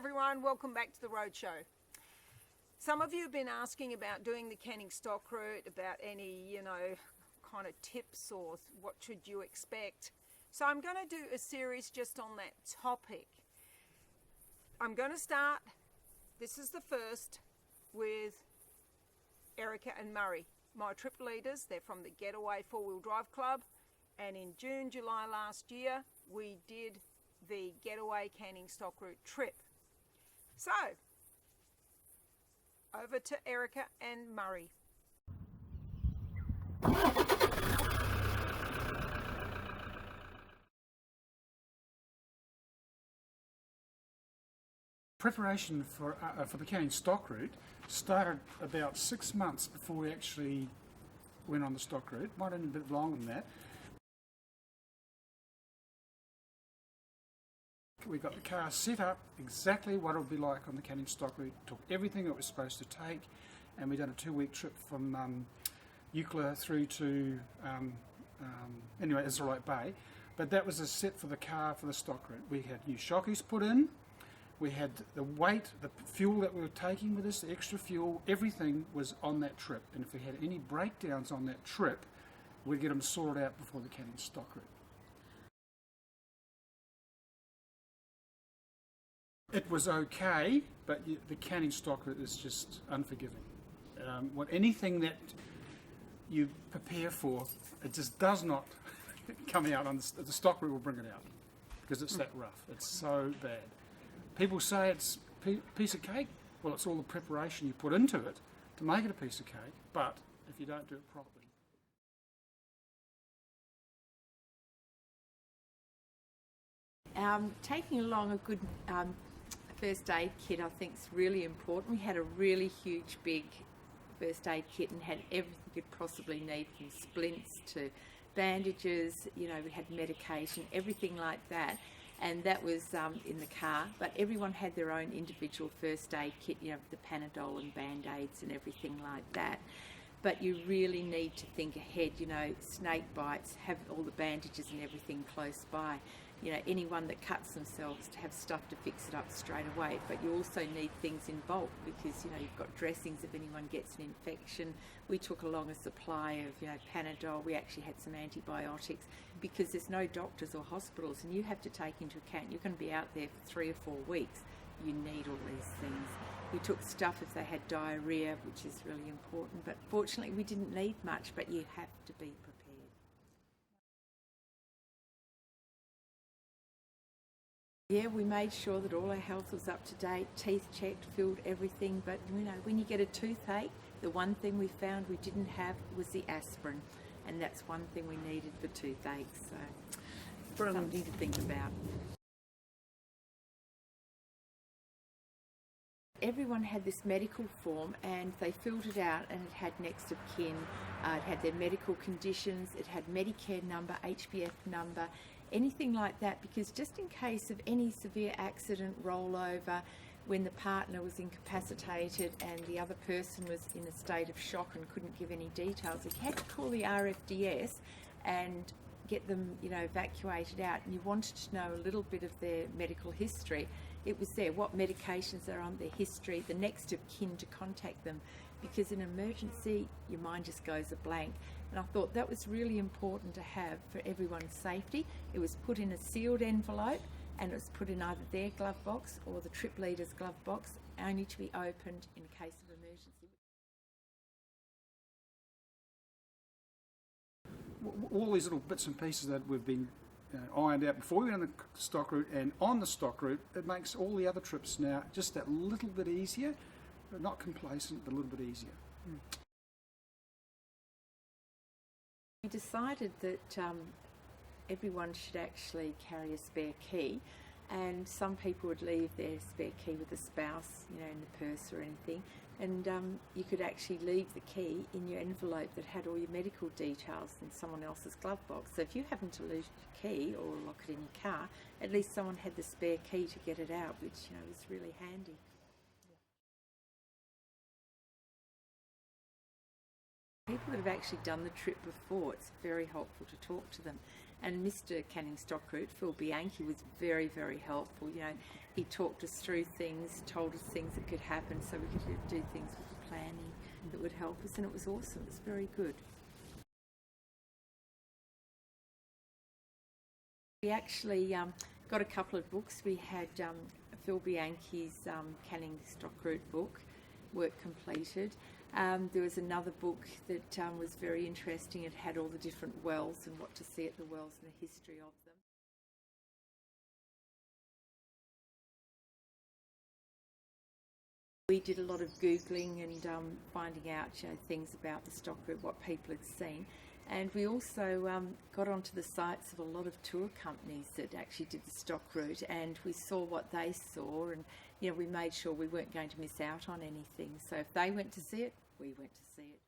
everyone, welcome back to the Roadshow. Some of you have been asking about doing the canning stock route, about any, kind of tips or what should you expect. So I'm going to do a series just on that topic. I'm going to start, this is the first, with Erika and Murray, my trip leaders. They're from the Getaway Four-Wheel Drive Club, and in June, July last year, we did the Getaway Canning Stock Route trip. So, over to Erika and Murray. Preparation for the canning stock route started about 6 months before we actually went on the stock route. Might have been a bit longer than that. We got the car set up exactly what it would be like on the canning stock route. Took everything it was supposed to take, and we done a 2-week trip from Eucla through to Israelite Bay. But that was a set for the car for the stock route. We had new shockies put in. We had the weight, the fuel that we were taking with us, the extra fuel, everything was on that trip. And if we had any breakdowns on that trip, we'd get them sorted out before the canning stock route. It was okay, but the canning stock route is just unforgiving. Anything that you prepare for, it just does not come out on the stock route will bring it out because it's that rough. It's so bad. People say it's a piece of cake. Well, it's all the preparation you put into it to make it a piece of cake, but if you don't do it properly. Taking along a good first aid kit I think is really important. We had a really huge big first aid kit and had everything you could possibly need, from splints to bandages, we had medication, everything like that. And that was in the car, but everyone had their own individual first aid kit, the Panadol and Band-Aids and everything like that. But you really need to think ahead, snake bites, have all the bandages and everything close by. Anyone that cuts themselves to have stuff to fix it up straight away. But you also need things in bulk because, you've got dressings if anyone gets an infection. We took along a supply of, Panadol. We actually had some antibiotics because there's no doctors or hospitals, and you have to take into account you're going to be out there for 3 or 4 weeks. You need all these things. We took stuff if they had diarrhoea, which is really important. But fortunately, we didn't need much, but you have to be prepared. Yeah, we made sure that all our health was up to date, teeth checked, filled everything. But, when you get a toothache, the one thing we found we didn't have was the aspirin. And that's one thing we needed for toothaches. So, something to think about. Everyone had this medical form and they filled it out, and it had next of kin, it had their medical conditions, it had Medicare number, HBF number, anything like that, because just in case of any severe accident, rollover, when the partner was incapacitated and the other person was in a state of shock and couldn't give any details, you had to call the RFDS and get them, evacuated out, and you wanted to know a little bit of their medical history. It was there, what medications are on their history, the next of kin to contact them, because in an emergency, your mind just goes a blank. And I thought that was really important to have for everyone's safety. It was put in a sealed envelope, and it was put in either their glove box or the trip leader's glove box, only to be opened in case of emergency. All these little bits and pieces that we've been ironed out before we went on the stock route and on the stock route, it makes all the other trips now just that little bit easier, but not complacent, but a little bit easier. We decided that everyone should actually carry a spare key, and some people would leave their spare key with a spouse, in the purse or anything, and you could actually leave the key in your envelope that had all your medical details in someone else's glove box. So if you happen to lose your key or lock it in your car, at least someone had the spare key to get it out, which was really handy. People that have actually done the trip before, it's very helpful to talk to them. And Mr. Canning Stock Route, Phil Bianchi, was very, very helpful. You know, he talked us through things, told us things that could happen, so we could do things with the planning that would help us, and it was awesome. It was very good. We actually got a couple of books. We had Phil Bianchi's Canning Stock Route book, work completed. There was another book that was very interesting. It had all the different wells and what to see at the wells and the history of them. We did a lot of Googling and finding out, you know, things about the stock route, what people had seen. And we also got onto the sites of a lot of tour companies that actually did the stock route, and we saw what they saw, and you know, we made sure we weren't going to miss out on anything. So if they went to see it, we went to see it.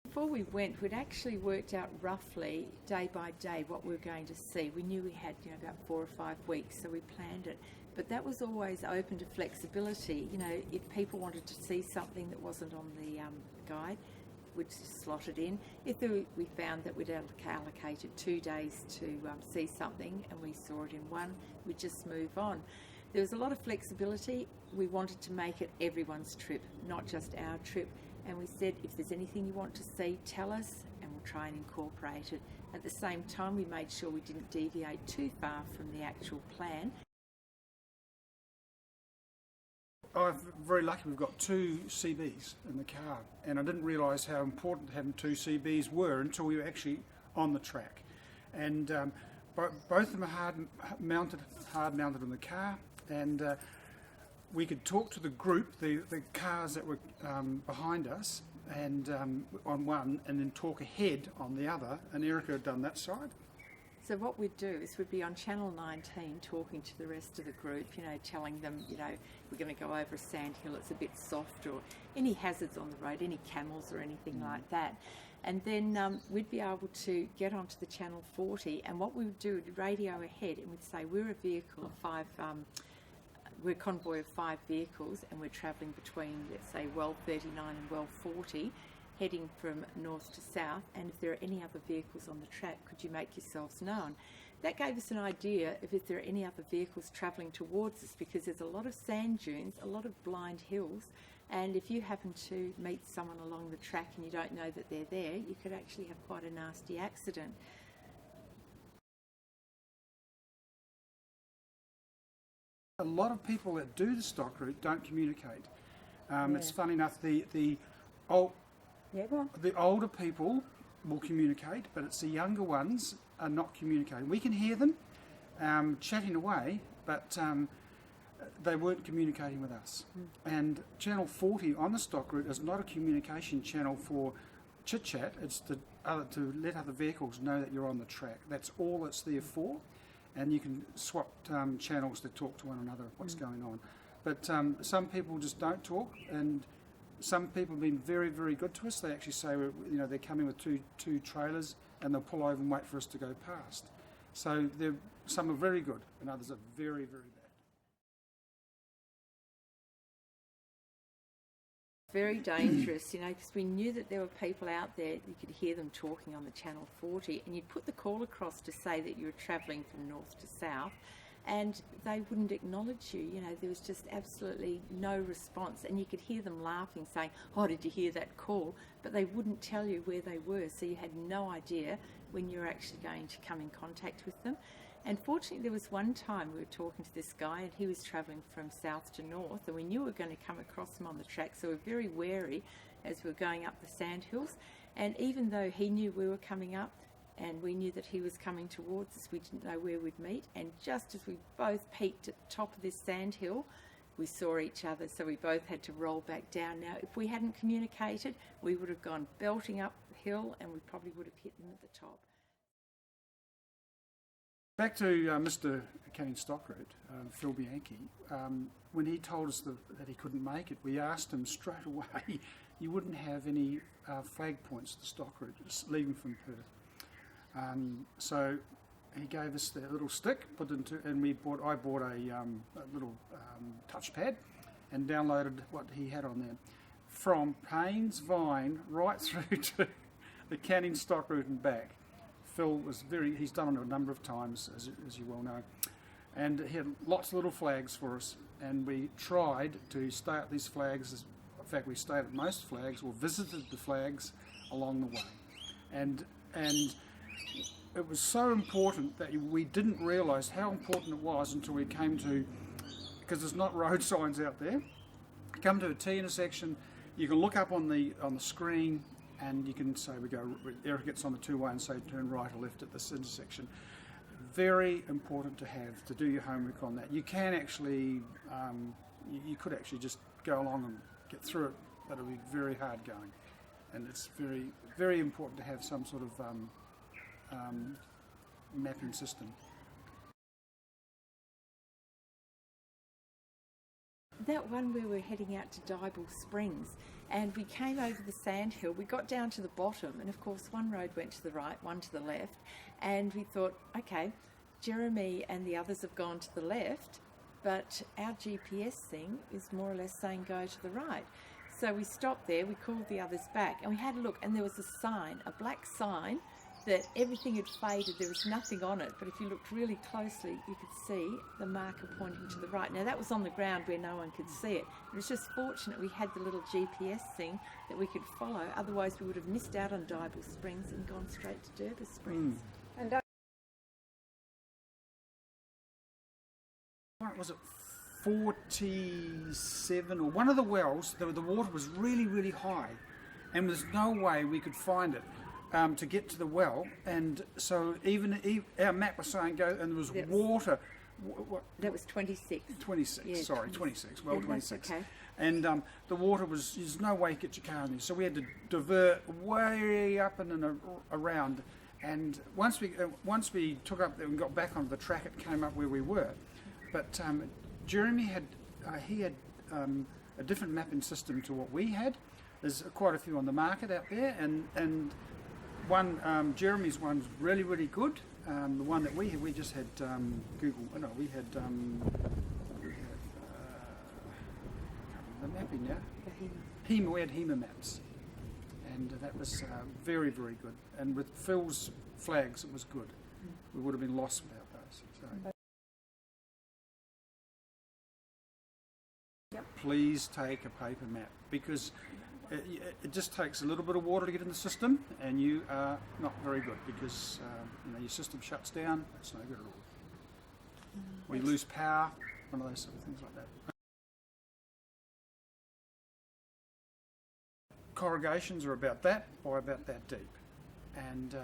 Before we went, we'd actually worked out roughly day by day what we were going to see. We knew we had, you know, about 4 or 5 weeks, so we planned it. But that was always open to flexibility. You know, if people wanted to see something that wasn't on the guide, we'd just slot it in. If we found that we'd allocated 2 days to see something and we saw it in one, we'd just move on. There was a lot of flexibility. We wanted to make it everyone's trip, not just our trip. And we said, if there's anything you want to see, tell us, and we'll try and incorporate it. At the same time, we made sure we didn't deviate too far from the actual plan. I'm very lucky we've got 2 CBs in the car, and I didn't realise how important having 2 CBs were until we were actually on the track. And both of them are hard mounted in the car, and we could talk to the group, the cars that were behind us, and on one, and then talk ahead on the other, and Erika had done that side. So what we'd do is we'd be on Channel 19 talking to the rest of the group, you know, telling them, you know, we're going to go over a sand hill, it's a bit soft, or any hazards on the road, any camels or anything like that. And then we'd be able to get onto the Channel 40, and what we would do, we'd radio ahead and we'd say, we're a vehicle of 5, we're a convoy of 5 vehicles, and we're travelling between, let's say, well 39 and well 40, heading from north to south, and if there are any other vehicles on the track, could you make yourselves known? That gave us an idea of if there are any other vehicles travelling towards us, because there's a lot of sand dunes, a lot of blind hills, and if you happen to meet someone along the track and you don't know that they're there, you could actually have quite a nasty accident. A lot of people that do the stock route don't communicate. It's funny enough, the older people will communicate, but it's the younger ones are not communicating. We can hear them chatting away, but they weren't communicating with us. And Channel 40 on the stock route is not a communication channel for chit-chat, it's to let other vehicles know that you're on the track. That's all it's there for, and you can swap channels to talk to one another what's going on. But some people just don't talk, and some people have been very, very good to us. They actually say, you know, they're coming with two trailers and they'll pull over and wait for us to go past. So some are very good and others are very, very bad. Very dangerous, you know, because we knew that there were people out there, you could hear them talking on the Channel 40, and you'd put the call across to say that you were travelling from north to south, and they wouldn't acknowledge you. You know, there was just absolutely no response, and you could hear them laughing, saying, oh, did you hear that call? But they wouldn't tell you where they were, so you had no idea when you were actually going to come in contact with them. And fortunately, there was one time we were talking to this guy, and he was travelling from south to north, and we knew we were going to come across him on the track, so we were very wary as we were going up the sand hills. And even though he knew we were coming up, and we knew that he was coming towards us, we didn't know where we'd meet. And just as we both peaked at the top of this sand hill, we saw each other, so we both had to roll back down. Now, if we hadn't communicated, we would have gone belting up the hill, and we probably would have hit them at the top. Back to Mr. Canning Stock Route, Phil Bianchi, when he told us that he couldn't make it, we asked him straight away, you wouldn't have any flag points to the stock route, just leaving from Perth. So he gave us the little stick, put it into, and I bought a little touchpad and downloaded what he had on there. From Paynes Vine right through to the canning stock route and back. Phil was he's done it a number of times, as you well know, and he had lots of little flags for us, and we tried to stay at these flags. In fact, we stayed at most flags or visited the flags along the way, and it was so important that we didn't realise how important it was until we came to, because there's not road signs out there. You come to a T intersection, you can look up on the screen, and you can say, Erika gets on the two-way and say turn right or left at this intersection. Very important to do your homework on that. You can actually, you could actually just go along and get through it, but it'll be very hard going. And it's very, very important to have some sort of mapping system. That one where we're heading out to Dibble Springs, and we came over the sandhill, we got down to the bottom, and of course one road went to the right, one to the left, and we thought, okay, Jeremy and the others have gone to the left, but our GPS thing is more or less saying go to the right. So we stopped there, we called the others back, and we had a look, and there was a sign, a black sign, that everything had faded, there was nothing on it, but if you looked really closely you could see the marker pointing to the right. Now that was on the ground where no one could see it. It was just fortunate we had the little GPS thing that we could follow, otherwise we would have missed out on Dibble Springs and gone straight to Durba Springs. And What was it, 47 or one of the wells, the water was really, really high, and there's no way we could find it to get to the well, and so even our map was saying go, and there was water. That was 26. 26, yeah, sorry, 26, well, yeah, 26. Okay. And the water was, there's no way you could get your car in there, so we had to divert way up and around, and once we took up there and got back onto the track, it came up where we were. But Jeremy had a different mapping system to what we had. There's quite a few on the market out there, and one, Jeremy's one's really, really good. The one that we had, we just had Google. No, we had the mapping now. HEMA. We had HEMA maps, and that was very, very good. And with Phil's flags, it was good. We would have been lost without those. So. Yep. Please take a paper map, because it just takes a little bit of water to get in the system, and you are not very good, because your system shuts down. It's no good at all. Or you lose power, one of those sort of things like that. Corrugations are about that by about that deep, and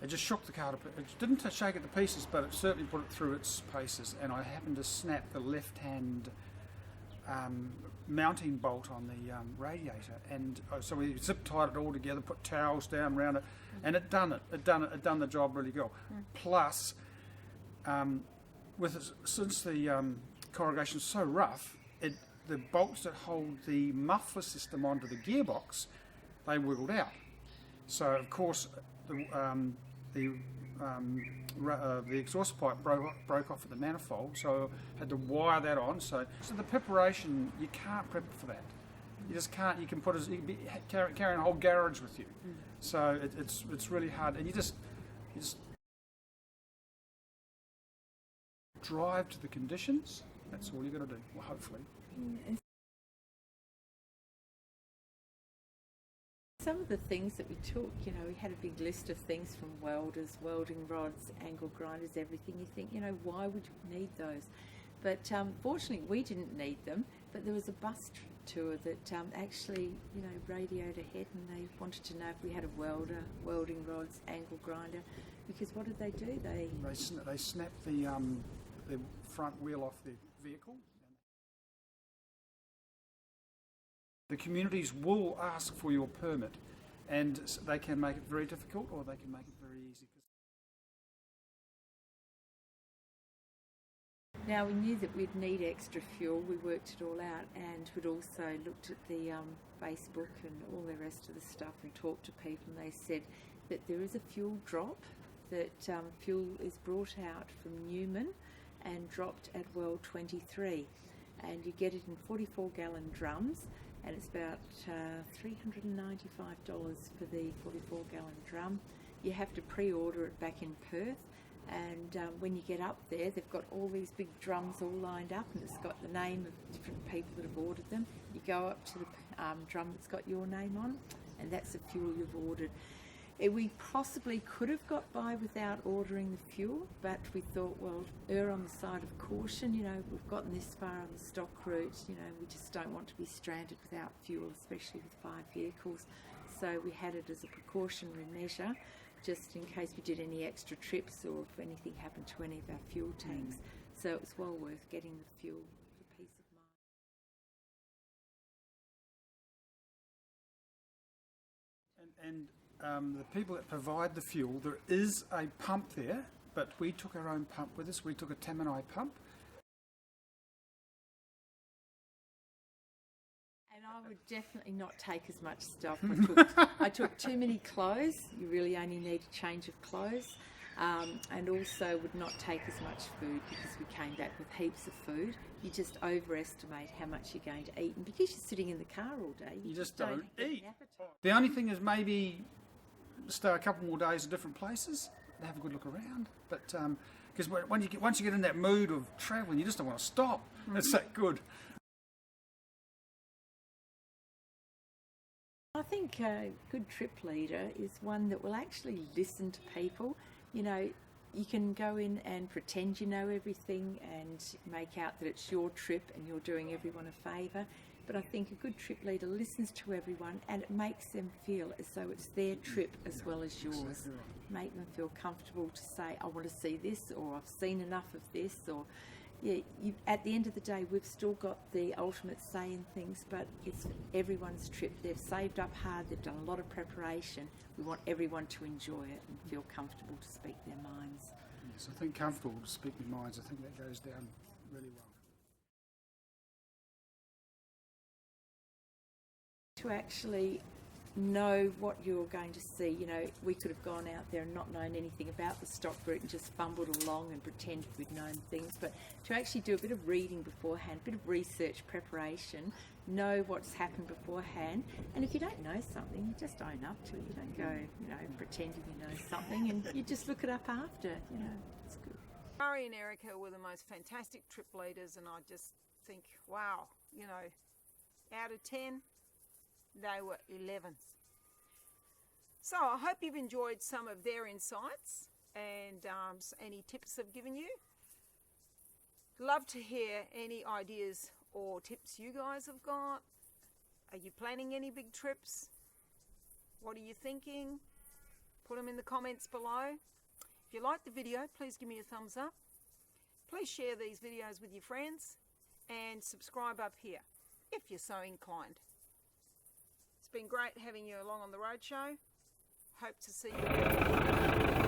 it just shook the car. It didn't shake it to pieces, but it certainly put it through its paces. And I happened to snap the left-hand mounting bolt on the radiator, and so we zip tied it all together, put towels down around it, and it done the job really well. Plus, since the corrugation's so rough, the bolts that hold the muffler system onto the gearbox, they wiggled out. So of course the exhaust pipe broke off at the manifold, so I had to wire that on. So the preparation, you can't prep for that. You just can't. You can carrying a whole garage with you. So it's really hard, and you just drive to the conditions. That's all you got to do. Well, hopefully. Some of the things that we took, we had a big list of things from welders, welding rods, angle grinders, everything. You think, why would you need those? But fortunately, we didn't need them. But there was a bus tour that actually, radioed ahead, and they wanted to know if we had a welder, welding rods, angle grinder. Because what did they do? They snapped the front wheel off the vehicle. The communities will ask for your permit, and they can make it very difficult, or they can make it very easy. Now, we knew that we'd need extra fuel. We worked it all out, and we'd also looked at the Facebook and all the rest of the stuff and talked to people, and they said that there is a fuel drop, that fuel is brought out from Newman and dropped at well 23, and you get it in 44-gallon drums. and it's about $395 for the 44-gallon drum. You have to pre-order it back in Perth, and when you get up there, they've got all these big drums all lined up, and it's got the name of different people that have ordered them. You go up to the drum that's got your name on, and that's the fuel you've ordered. We possibly could have got by without ordering the fuel, but we thought, well, err on the side of caution. You know, we've gotten this far on the stock route, you know, we just don't want to be stranded without fuel, especially with 5 vehicles. So we had it as a precautionary measure, just in case we did any extra trips or if anything happened to any of our fuel tanks. So it was well worth getting the fuel for peace of mind. And the people that provide the fuel, there is a pump there, but we took our own pump with us. We took a Tamanai pump. And I would definitely not take as much stuff. I took too many clothes. You really only need a change of clothes. And also would not take as much food because we came back with heaps of food. You just overestimate how much you're going to eat. And because you're sitting in the car all day, you just don't eat. The only thing is maybe stay a couple more days in different places, have a good look around. But because once you get in that mood of travelling, you just don't want to stop. It's that good. I think a good trip leader is one that will actually listen to people. You know, you can go in and pretend you know everything and make out that it's your trip and you're doing everyone a favour. But I think a good trip leader listens to everyone and it makes them feel as though it's their trip as well as yours. Exactly right. Make them feel comfortable to say, I want to see this, or I've seen enough of this, or at the end of the day, we've still got the ultimate say in things, but it's everyone's trip. They've saved up hard, they've done a lot of preparation. We want everyone to enjoy it and feel comfortable to speak their minds. Yes, I think comfortable to speak their minds, I think that goes down really well. To actually know what you're going to see. You know, we could have gone out there and not known anything about the stock route and just fumbled along and pretended we'd known things, but to actually do a bit of reading beforehand, a bit of research preparation, know what's happened beforehand, and if you don't know something, you just own up to it. You don't go, you know, pretending you know something, and you just look it up after, you know, it's good. Murray and Erika were the most fantastic trip leaders, and I just think, wow, you know, out of 10, they were 11s. So I hope you've enjoyed some of their insights and any tips they've given you. Love to hear any ideas or tips you guys have got. Are you planning any big trips? What are you thinking? Put them in the comments below. If you like the video, please give me a thumbs up. Please share these videos with your friends and subscribe up here if you're so inclined. It's been great having you along on the Roadshow. Hope to see you again.